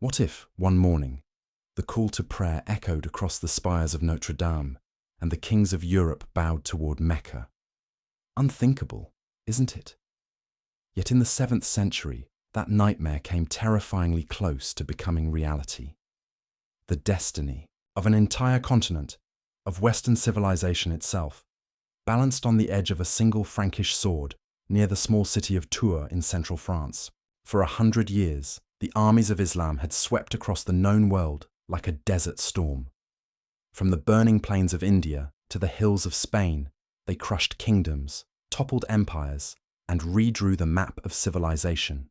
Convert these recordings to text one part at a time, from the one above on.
What if, one morning, the call to prayer echoed across the spires of Notre Dame, and the kings of Europe bowed toward Mecca? Unthinkable, isn't it? Yet in the 7th century, that nightmare came terrifyingly close to becoming reality. The destiny of an entire continent, of Western civilization itself, balanced on the edge of a single Frankish sword near the small city of Tours in central France. For 100 years, the armies of Islam had swept across the known world like a desert storm. From the burning plains of India to the hills of Spain, they crushed kingdoms, toppled empires, and redrew the map of civilization.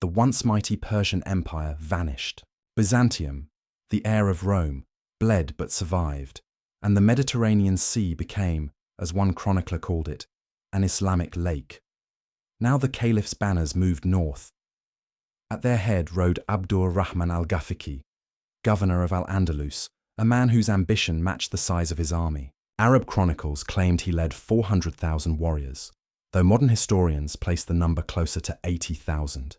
The once mighty Persian Empire vanished. Byzantium, the heir of Rome, bled but survived, and the Mediterranean Sea became, as one chronicler called it, an Islamic lake. Now the caliph's banners moved north. At their head rode Abdur-Rahman al-Ghafiqi, governor of Al-Andalus, a man whose ambition matched the size of his army. Arab chronicles claimed he led 400,000 warriors, though modern historians place the number closer to 80,000.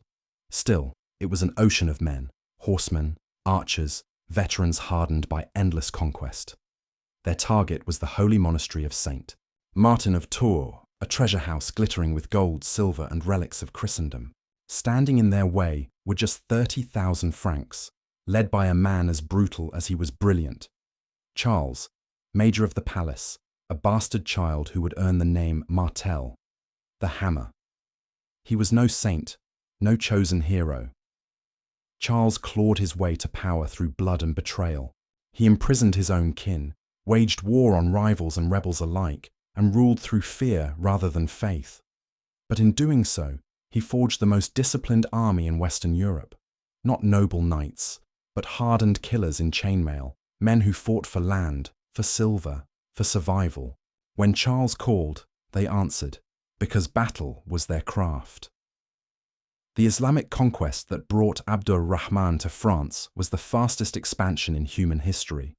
Still, it was an ocean of men, horsemen, archers, veterans hardened by endless conquest. Their target was the holy monastery of St. Martin of Tours, a treasure house glittering with gold, silver, and relics of Christendom. Standing in their way were just 30,000 Franks, led by a man as brutal as he was brilliant. Charles, Major of the Palace, a bastard child who would earn the name Martel, the Hammer. He was no saint, no chosen hero. Charles clawed his way to power through blood and betrayal. He imprisoned his own kin, waged war on rivals and rebels alike, and ruled through fear rather than faith. But in doing so, he forged the most disciplined army in Western Europe. Not noble knights, but hardened killers in chainmail, men who fought for land, for silver, for survival. When Charles called, they answered, because battle was their craft. The Islamic conquest that brought Abdur-Rahman to France was the fastest expansion in human history.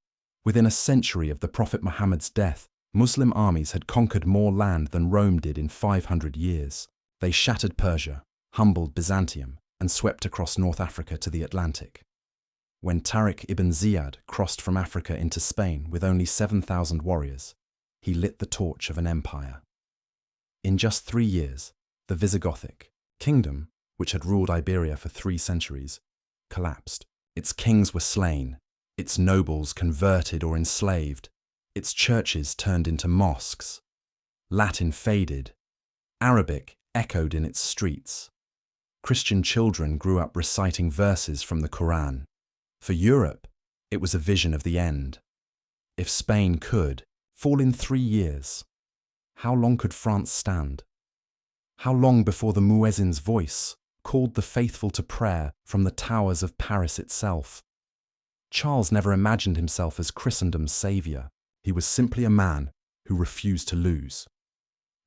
Within a century of the Prophet Muhammad's death, Muslim armies had conquered more land than Rome did in 500 years. They shattered Persia, humbled Byzantium, and swept across North Africa to the Atlantic. When Tariq ibn Ziyad crossed from Africa into Spain with only 7,000 warriors, he lit the torch of an empire. In just 3 years, the Visigothic kingdom, which had ruled Iberia for 3 centuries, collapsed. Its kings were slain, its nobles converted or enslaved, its churches turned into mosques. Latin faded, Arabic echoed in its streets. Christian children grew up reciting verses from the Quran. For Europe, it was a vision of the end. If Spain could fall in 3 years, how long could France stand? How long before the muezzin's voice called the faithful to prayer from the towers of Paris itself? Charles never imagined himself as Christendom's saviour. He was simply a man who refused to lose.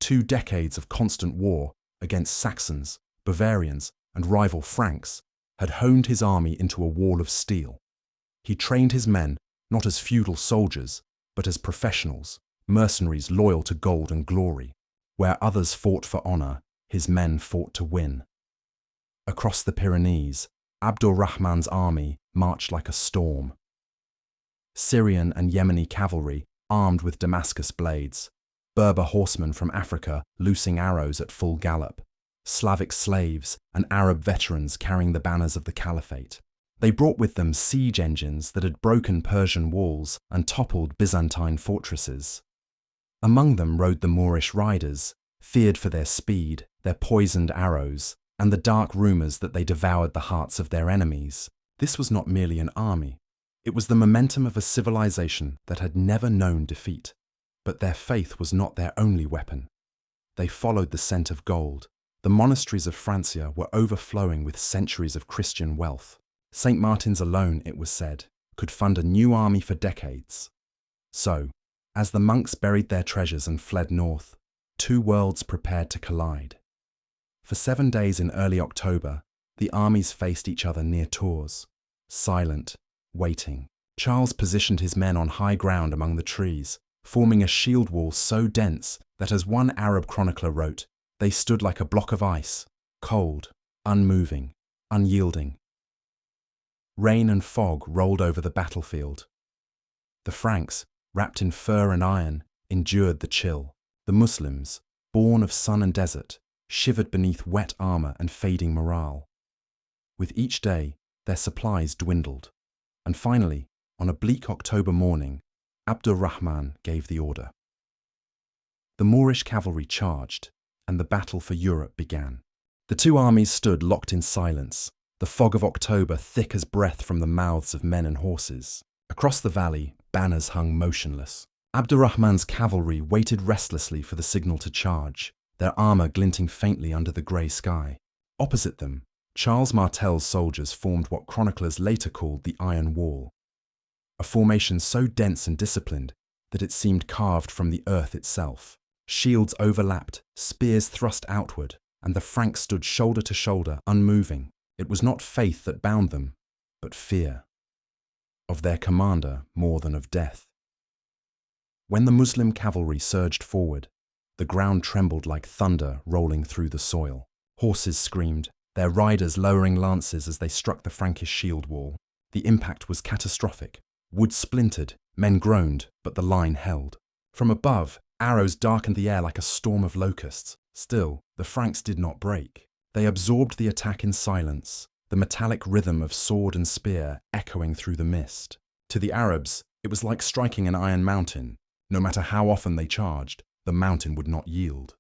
2 decades of constant war against Saxons, Bavarians, and rival Franks had honed his army into a wall of steel. He trained his men not as feudal soldiers, but as professionals, mercenaries loyal to gold and glory. Where others fought for honour, his men fought to win. Across the Pyrenees, Abdur-Rahman's army marched like a storm. Syrian and Yemeni cavalry armed with Damascus blades, Berber horsemen from Africa loosing arrows at full gallop, Slavic slaves and Arab veterans carrying the banners of the caliphate. They brought with them siege engines that had broken Persian walls and toppled Byzantine fortresses. Among them rode the Moorish riders, feared for their speed, their poisoned arrows, and the dark rumours that they devoured the hearts of their enemies. This was not merely an army. It was the momentum of a civilization that had never known defeat. But their faith was not their only weapon. They followed the scent of gold. The monasteries of Francia were overflowing with centuries of Christian wealth. St. Martin's alone, it was said, could fund a new army for decades. So, as the monks buried their treasures and fled north, 2 worlds prepared to collide. For 7 days in early October, the armies faced each other near Tours, silent, waiting. Charles positioned his men on high ground among the trees, forming a shield wall so dense that, as one Arab chronicler wrote, they stood like a block of ice, cold, unmoving, unyielding. Rain and fog rolled over the battlefield. The Franks, wrapped in fur and iron, endured the chill. The Muslims, born of sun and desert, shivered beneath wet armor and fading morale. With each day, their supplies dwindled. And finally, on a bleak October morning, Abdur-Rahman gave the order. The Moorish cavalry charged, and the battle for Europe began. The two armies stood locked in silence, the fog of October thick as breath from the mouths of men and horses. Across the valley, banners hung motionless. Abdur-Rahman's cavalry waited restlessly for the signal to charge, their armor glinting faintly under the grey sky. Opposite them, Charles Martel's soldiers formed what chroniclers later called the Iron Wall, a formation so dense and disciplined that it seemed carved from the earth itself. Shields overlapped, spears thrust outward, and the Franks stood shoulder to shoulder, unmoving. It was not faith that bound them, but fear. Of their commander more than of death. When the Muslim cavalry surged forward, the ground trembled like thunder rolling through the soil. Horses screamed, their riders lowering lances as they struck the Frankish shield wall. The impact was catastrophic. Wood splintered, men groaned, but the line held. From above, arrows darkened the air like a storm of locusts. Still, the Franks did not break. They absorbed the attack in silence, the metallic rhythm of sword and spear echoing through the mist. To the Arabs, it was like striking an iron mountain. No matter how often they charged, the mountain would not yield.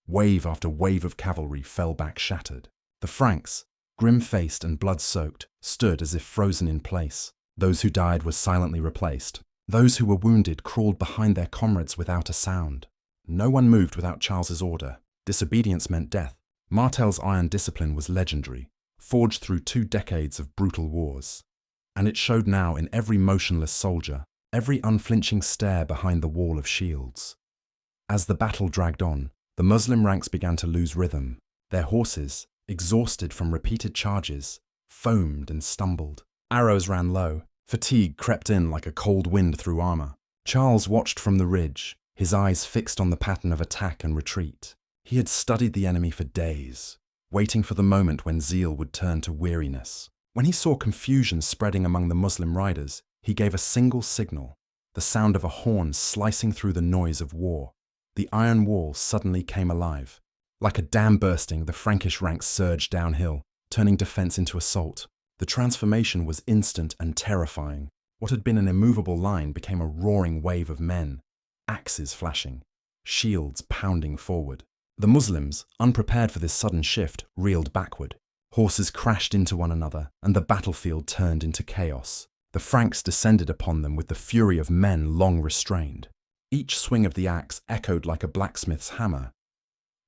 Wave after wave of cavalry fell back shattered. The Franks, grim-faced and blood-soaked, stood as if frozen in place. Those who died were silently replaced. Those who were wounded crawled behind their comrades without a sound. No one moved without Charles's order. Disobedience meant death. Martel's iron discipline was legendary, forged through 2 decades of brutal wars. And it showed now in every motionless soldier, every unflinching stare behind the wall of shields. As the battle dragged on, the Muslim ranks began to lose rhythm. Their horses, exhausted from repeated charges, foamed and stumbled. Arrows ran low. Fatigue crept in like a cold wind through armor. Charles watched from the ridge, his eyes fixed on the pattern of attack and retreat. He had studied the enemy for days, waiting for the moment when zeal would turn to weariness. When he saw confusion spreading among the Muslim riders, he gave a single signal, the sound of a horn slicing through the noise of war. The iron wall suddenly came alive. Like a dam bursting, the Frankish ranks surged downhill, turning defense into assault. The transformation was instant and terrifying. What had been an immovable line became a roaring wave of men, axes flashing, shields pounding forward. The Muslims, unprepared for this sudden shift, reeled backward. Horses crashed into one another, and the battlefield turned into chaos. The Franks descended upon them with the fury of men long restrained. Each swing of the axe echoed like a blacksmith's hammer.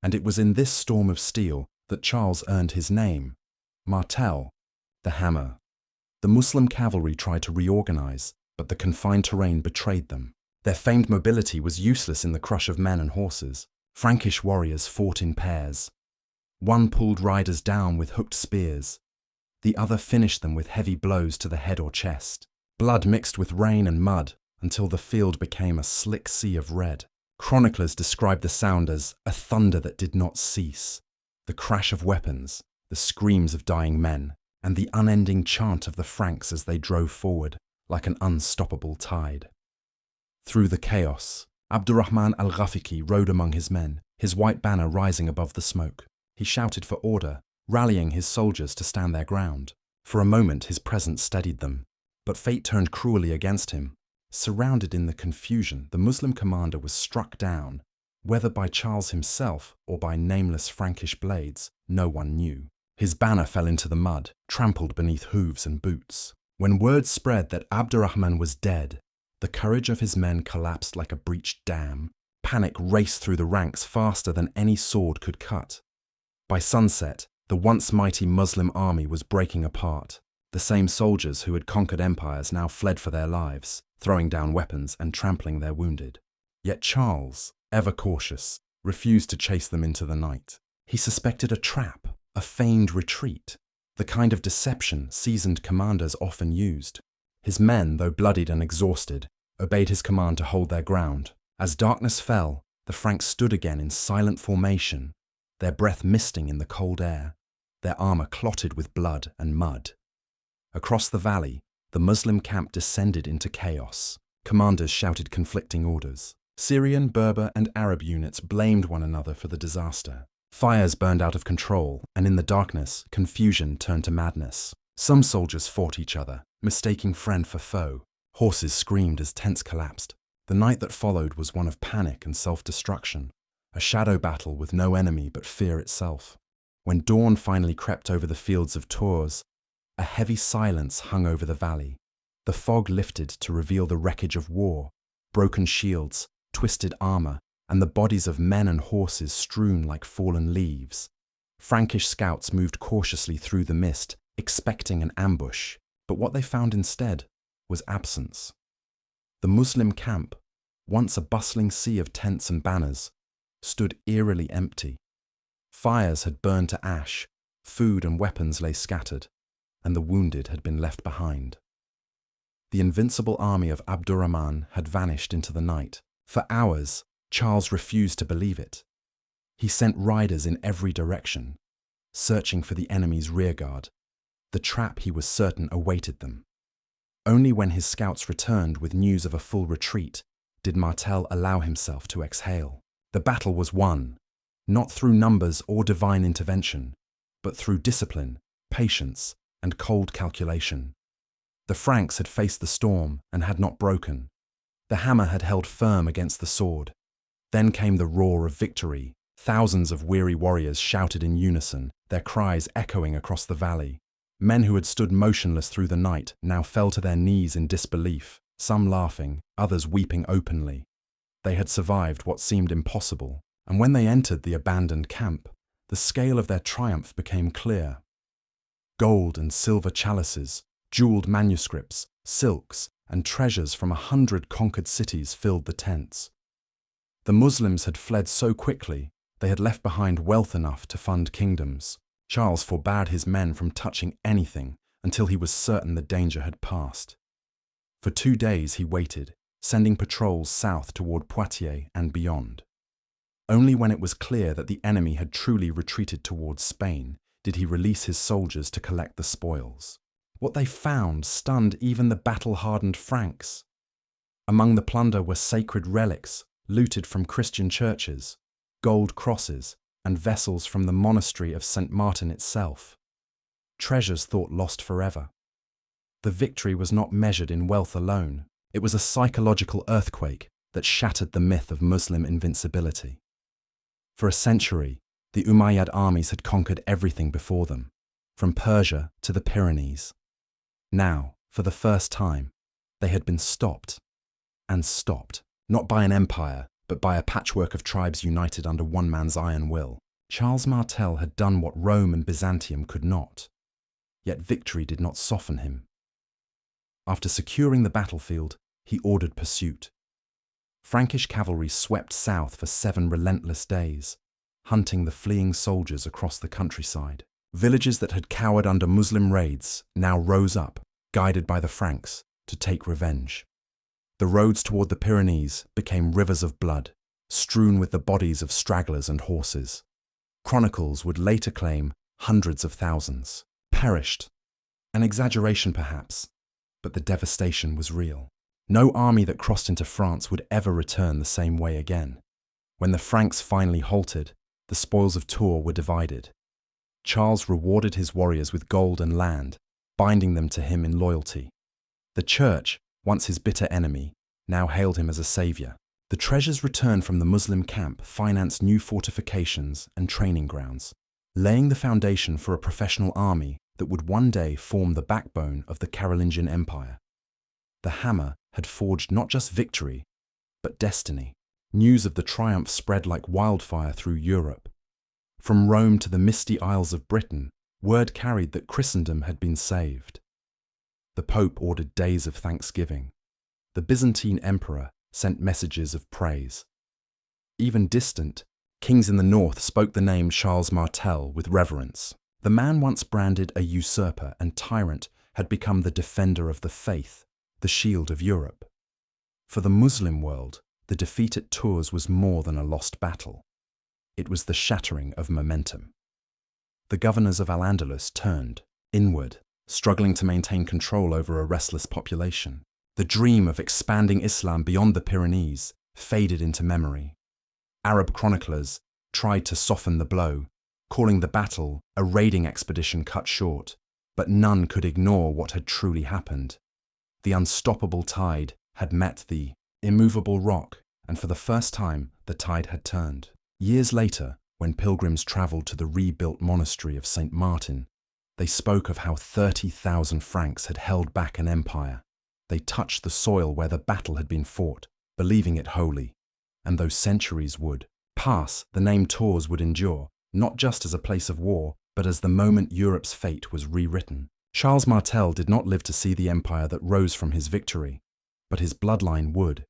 And it was in this storm of steel that Charles earned his name, Martel, the hammer. The Muslim cavalry tried to reorganize, but the confined terrain betrayed them. Their famed mobility was useless in the crush of men and horses. Frankish warriors fought in pairs. One pulled riders down with hooked spears. The other finished them with heavy blows to the head or chest. Blood mixed with rain and mud until the field became a slick sea of red. Chroniclers described the sound as a thunder that did not cease, the crash of weapons, the screams of dying men, and the unending chant of the Franks as they drove forward like an unstoppable tide. Through the chaos, Abdur-Rahman al-Ghafiqi rode among his men, his white banner rising above the smoke. He shouted for order, rallying his soldiers to stand their ground. For a moment his presence steadied them, but fate turned cruelly against him. Surrounded in the confusion, the Muslim commander was struck down, whether by Charles himself or by nameless Frankish blades, no one knew. His banner fell into the mud, trampled beneath hooves and boots. When word spread that Abdur-Rahman was dead, the courage of his men collapsed like a breached dam. Panic raced through the ranks faster than any sword could cut. By sunset, the once mighty Muslim army was breaking apart. The same soldiers who had conquered empires now fled for their lives, throwing down weapons and trampling their wounded. Yet Charles, ever cautious, refused to chase them into the night. He suspected a trap, a feigned retreat, the kind of deception seasoned commanders often used. His men, though bloodied and exhausted, obeyed his command to hold their ground. As darkness fell, the Franks stood again in silent formation, their breath misting in the cold air, their armor clotted with blood and mud. Across the valley, the Muslim camp descended into chaos. Commanders shouted conflicting orders. Syrian, Berber, and Arab units blamed one another for the disaster. Fires burned out of control, and in the darkness, confusion turned to madness. Some soldiers fought each other, mistaking friend for foe. Horses screamed as tents collapsed. The night that followed was one of panic and self-destruction, a shadow battle with no enemy but fear itself. When dawn finally crept over the fields of Tours, a heavy silence hung over the valley. The fog lifted to reveal the wreckage of war, broken shields, twisted armor, and the bodies of men and horses strewn like fallen leaves. Frankish scouts moved cautiously through the mist, expecting an ambush, but what they found instead was absence. The Muslim camp, once a bustling sea of tents and banners, stood eerily empty. Fires had burned to ash, food and weapons lay scattered, and the wounded had been left behind. The invincible army of Abdur-Rahman had vanished into the night. For hours, Charles refused to believe it. He sent riders in every direction, searching for the enemy's rearguard, the trap he was certain awaited them. Only when his scouts returned with news of a full retreat did Martel allow himself to exhale. The battle was won, not through numbers or divine intervention, but through discipline, patience, and cold calculation. The Franks had faced the storm and had not broken. The hammer had held firm against the sword. Then came the roar of victory. Thousands of weary warriors shouted in unison, their cries echoing across the valley. Men who had stood motionless through the night now fell to their knees in disbelief, some laughing, others weeping openly. They had survived what seemed impossible, and when they entered the abandoned camp, the scale of their triumph became clear. Gold and silver chalices, jeweled manuscripts, silks, and treasures from 100 conquered cities filled the tents. The Muslims had fled so quickly, they had left behind wealth enough to fund kingdoms. Charles forbade his men from touching anything until he was certain the danger had passed. For 2 days he waited, sending patrols south toward Poitiers and beyond. Only when it was clear that the enemy had truly retreated towards Spain did he release his soldiers to collect the spoils. What they found stunned even the battle-hardened Franks. Among the plunder were sacred relics looted from Christian churches, gold crosses, and vessels from the monastery of St. Martin itself. Treasures thought lost forever. The victory was not measured in wealth alone. It was a psychological earthquake that shattered the myth of Muslim invincibility. For a century, the Umayyad armies had conquered everything before them, from Persia to the Pyrenees. Now, for the first time, they had been stopped, not by an empire, but by a patchwork of tribes united under one man's iron will. Charles Martel had done what Rome and Byzantium could not, yet victory did not soften him. After securing the battlefield, he ordered pursuit. Frankish cavalry swept south for 7 relentless days, hunting the fleeing soldiers across the countryside. Villages that had cowered under Muslim raids now rose up, guided by the Franks, to take revenge. The roads toward the Pyrenees became rivers of blood, strewn with the bodies of stragglers and horses. Chronicles would later claim hundreds of thousands perished. An exaggeration perhaps, but the devastation was real. No army that crossed into France would ever return the same way again. When the Franks finally halted, the spoils of Tours were divided. Charles rewarded his warriors with gold and land, binding them to him in loyalty. The church, once his bitter enemy, now hailed him as a savior. The treasures returned from the Muslim camp financed new fortifications and training grounds, laying the foundation for a professional army that would one day form the backbone of the Carolingian Empire. The hammer had forged not just victory, but destiny. News of the triumph spread like wildfire through Europe. From Rome to the misty Isles of Britain, word carried that Christendom had been saved. The Pope ordered days of thanksgiving. The Byzantine emperor sent messages of praise. Even distant, kings in the north spoke the name Charles Martel with reverence. The man once branded a usurper and tyrant had become the defender of the faith, the shield of Europe. For the Muslim world, the defeat at Tours was more than a lost battle. It was the shattering of momentum. The governors of Al-Andalus turned inward, struggling to maintain control over a restless population. The dream of expanding Islam beyond the Pyrenees faded into memory. Arab chroniclers tried to soften the blow, calling the battle a raiding expedition cut short, but none could ignore what had truly happened. The unstoppable tide had met the immovable rock, and for the first time the tide had turned. Years later, when pilgrims travelled to the rebuilt monastery of St. Martin, they spoke of how 30,000 Franks had held back an empire. They touched the soil where the battle had been fought, believing it holy. And though centuries would pass, the name Tours would endure, not just as a place of war, but as the moment Europe's fate was rewritten. Charles Martel did not live to see the empire that rose from his victory, but his bloodline would.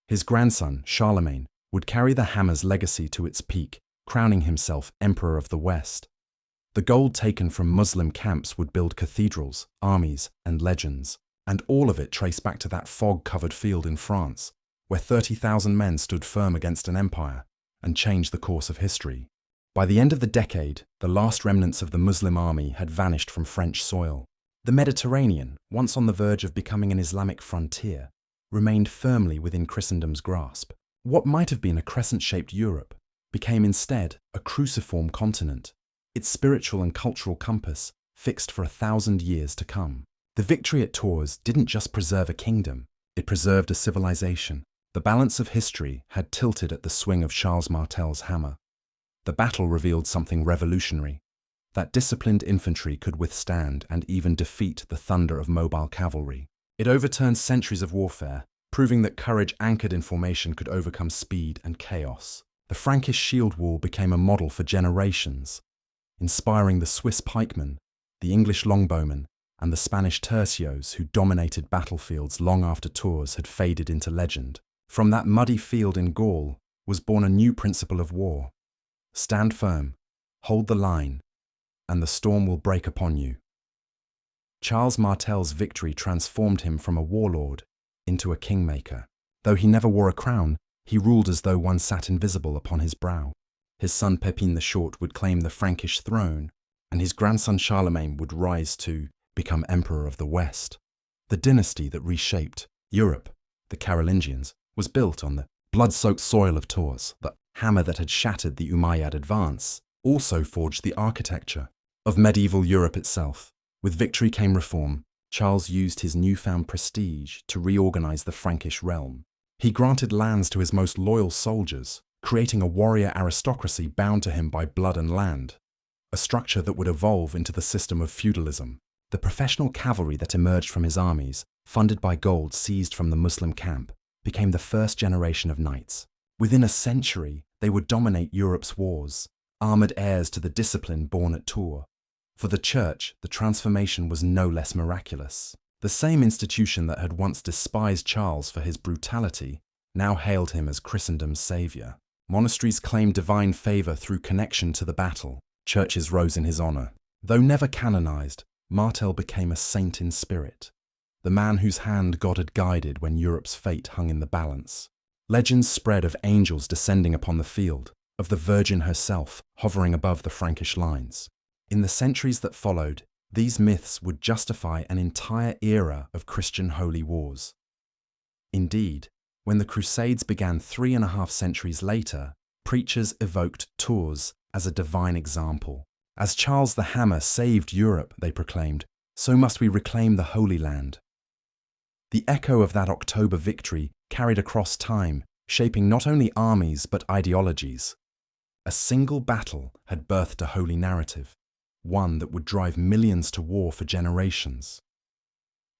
His grandson, Charlemagne, would carry the hammer's legacy to its peak, crowning himself Emperor of the West. The gold taken from Muslim camps would build cathedrals, armies, and legends, and all of it traced back to that fog-covered field in France, where 30,000 men stood firm against an empire and changed the course of history. By the end of the decade, the last remnants of the Muslim army had vanished from French soil. The Mediterranean, once on the verge of becoming an Islamic frontier, remained firmly within Christendom's grasp. What might have been a crescent-shaped Europe became instead a cruciform continent, its spiritual and cultural compass fixed for 1,000 years to come. The victory at Tours didn't just preserve a kingdom, it preserved a civilization. The balance of history had tilted at the swing of Charles Martel's hammer. The battle revealed something revolutionary, that disciplined infantry could withstand and even defeat the thunder of mobile cavalry. It overturned centuries of warfare, proving that courage anchored in formation could overcome speed and chaos. The Frankish shield wall became a model for generations, inspiring the Swiss pikemen, the English longbowmen, and the Spanish tercios who dominated battlefields long after Tours had faded into legend. From that muddy field in Gaul was born a new principle of war. Stand firm, hold the line, and the storm will break upon you. Charles Martel's victory transformed him from a warlord into a kingmaker. Though he never wore a crown, he ruled as though one sat invisible upon his brow. His son Pepin the Short would claim the Frankish throne, and his grandson Charlemagne would rise to become Emperor of the West. The dynasty that reshaped Europe, the Carolingians, was built on the blood-soaked soil of Tours. The hammer that had shattered the Umayyad advance also forged the architecture of medieval Europe itself. With victory came reform. Charles used his newfound prestige to reorganize the Frankish realm. He granted lands to his most loyal soldiers, creating a warrior aristocracy bound to him by blood and land, a structure that would evolve into the system of feudalism. The professional cavalry that emerged from his armies, funded by gold seized from the Muslim camp, became the first generation of knights. Within a century, they would dominate Europe's wars, armoured heirs to the discipline born at Tours. For the Church, the transformation was no less miraculous. The same institution that had once despised Charles for his brutality now hailed him as Christendom's saviour. Monasteries claimed divine favour through connection to the battle. Churches rose in his honour. Though never canonised, Martel became a saint in spirit, the man whose hand God had guided when Europe's fate hung in the balance. Legends spread of angels descending upon the field, of the Virgin herself hovering above the Frankish lines. In the centuries that followed, these myths would justify an entire era of Christian holy wars. Indeed, when the Crusades began 3.5 centuries later, preachers evoked Tours as a divine example. As Charles the Hammer saved Europe, they proclaimed, so must we reclaim the Holy Land. The echo of that October victory carried across time, shaping not only armies but ideologies. A single battle had birthed a holy narrative, one that would drive millions to war for generations.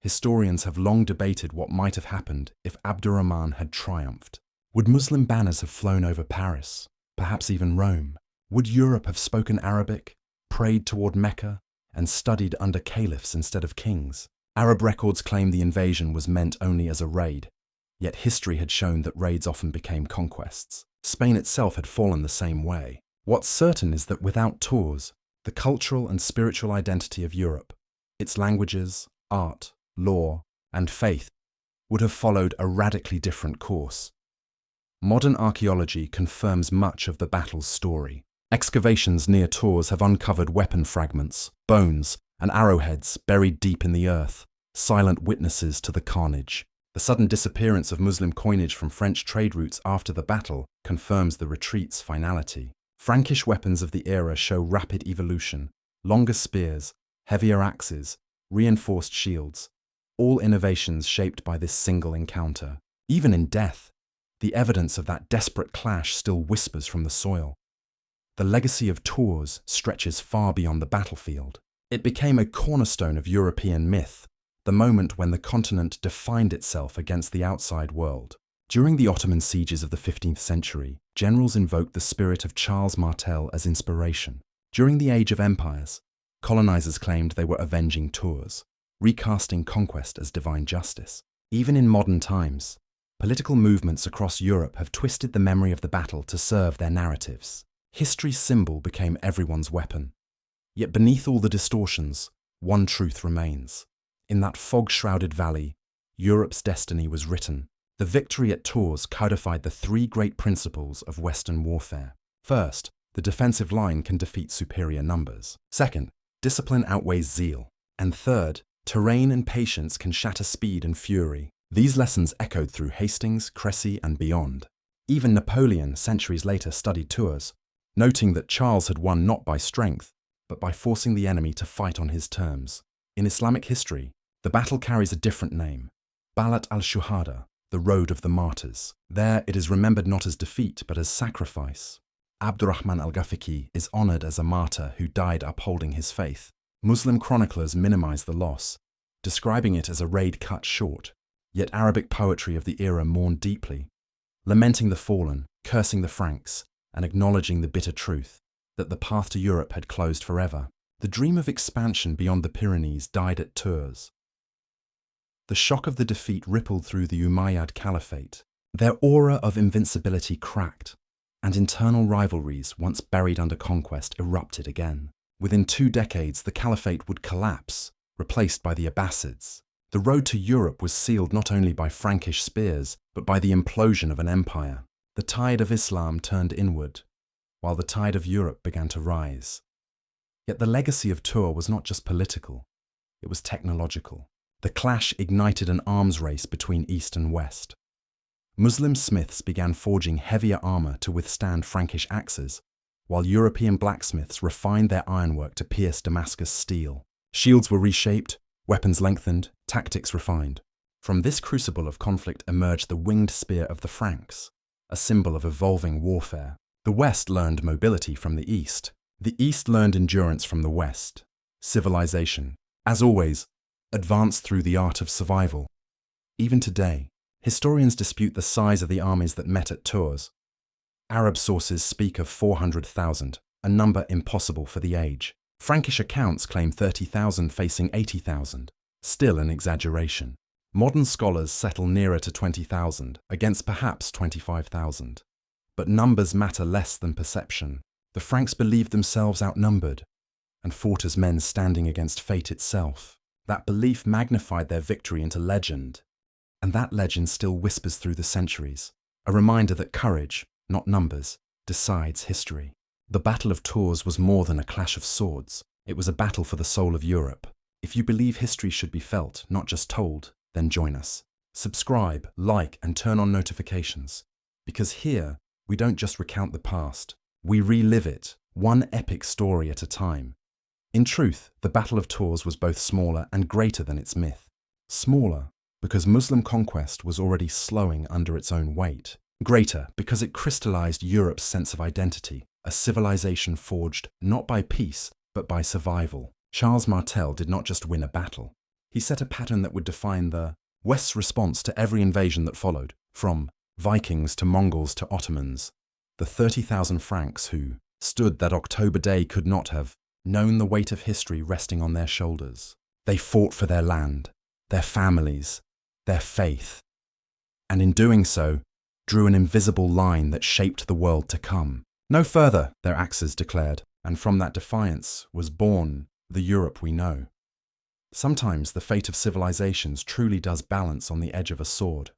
Historians have long debated what might have happened if Abdur-Rahman had triumphed. Would Muslim banners have flown over Paris, perhaps even Rome? Would Europe have spoken Arabic, prayed toward Mecca, and studied under caliphs instead of kings? Arab records claim the invasion was meant only as a raid, yet history had shown that raids often became conquests. Spain itself had fallen the same way. What's certain is that without Tours, the cultural and spiritual identity of Europe, its languages, art, law, and faith, would have followed a radically different course. Modern archaeology confirms much of the battle's story. Excavations near Tours have uncovered weapon fragments, bones, and arrowheads buried deep in the earth, silent witnesses to the carnage. The sudden disappearance of Muslim coinage from French trade routes after the battle confirms the retreat's finality. Frankish weapons of the era show rapid evolution: longer spears, heavier axes, reinforced shields, all innovations shaped by this single encounter. Even in death, the evidence of that desperate clash still whispers from the soil. The legacy of Tours stretches far beyond the battlefield. It became a cornerstone of European myth, the moment when the continent defined itself against the outside world. During the Ottoman sieges of the 15th century, generals invoked the spirit of Charles Martel as inspiration. During the Age of Empires, colonizers claimed they were avenging Tours, recasting conquest as divine justice. Even in modern times, political movements across Europe have twisted the memory of the battle to serve their narratives. History's symbol became everyone's weapon. Yet beneath all the distortions, one truth remains. In that fog-shrouded valley, Europe's destiny was written. The victory at Tours codified the three great principles of Western warfare. First, the defensive line can defeat superior numbers. Second, discipline outweighs zeal. And third, terrain and patience can shatter speed and fury. These lessons echoed through Hastings, Crécy, and beyond. Even Napoleon, centuries later, studied Tours, noting that Charles had won not by strength, but by forcing the enemy to fight on his terms. In Islamic history, the battle carries a different name: Balat al-Shuhada, the Road of the Martyrs. There it is remembered not as defeat, but as sacrifice. Abdur-Rahman al-Ghafiqi is honored as a martyr who died upholding his faith. Muslim chroniclers minimize the loss, describing it as a raid cut short. Yet Arabic poetry of the era mourned deeply, lamenting the fallen, cursing the Franks, and acknowledging the bitter truth that the path to Europe had closed forever. The dream of expansion beyond the Pyrenees died at Tours. The shock of the defeat rippled through the Umayyad Caliphate. Their aura of invincibility cracked, and internal rivalries, once buried under conquest, erupted again. Within 2 decades, the Caliphate would collapse, replaced by the Abbasids. The road to Europe was sealed not only by Frankish spears, but by the implosion of an empire. The tide of Islam turned inward, while the tide of Europe began to rise. Yet the legacy of Tours was not just political, it was technological. The clash ignited an arms race between East and West. Muslim smiths began forging heavier armor to withstand Frankish axes, while European blacksmiths refined their ironwork to pierce Damascus steel. Shields were reshaped, weapons lengthened, tactics refined. From this crucible of conflict emerged the winged spear of the Franks, a symbol of evolving warfare. The West learned mobility from the East. The East learned endurance from the West. Civilization, as always, advanced through the art of survival. Even today, historians dispute the size of the armies that met at Tours. Arab sources speak of 400,000, a number impossible for the age. Frankish accounts claim 30,000 facing 80,000, still an exaggeration. Modern scholars settle nearer to 20,000, against perhaps 25,000. But numbers matter less than perception. The Franks believed themselves outnumbered, and fought as men standing against fate itself. That belief magnified their victory into legend, and that legend still whispers through the centuries, a reminder that courage, not numbers, decides history. The Battle of Tours was more than a clash of swords. It was a battle for the soul of Europe. If you believe history should be felt, not just told, then join us. Subscribe, like, and turn on notifications. Because here, we don't just recount the past, we relive it, one epic story at a time. In truth, the Battle of Tours was both smaller and greater than its myth. Smaller, because Muslim conquest was already slowing under its own weight. Greater, because it crystallized Europe's sense of identity, a civilization forged not by peace, but by survival. Charles Martel did not just win a battle. He set a pattern that would define the West's response to every invasion that followed, from Vikings to Mongols to Ottomans. The 30,000 Franks who stood that October day could not have known the weight of history resting on their shoulders. They fought for their land, their families, their faith, and in doing so, drew an invisible line that shaped the world to come. No further, their axes declared, and from that defiance was born the Europe we know. Sometimes the fate of civilizations truly does balance on the edge of a sword.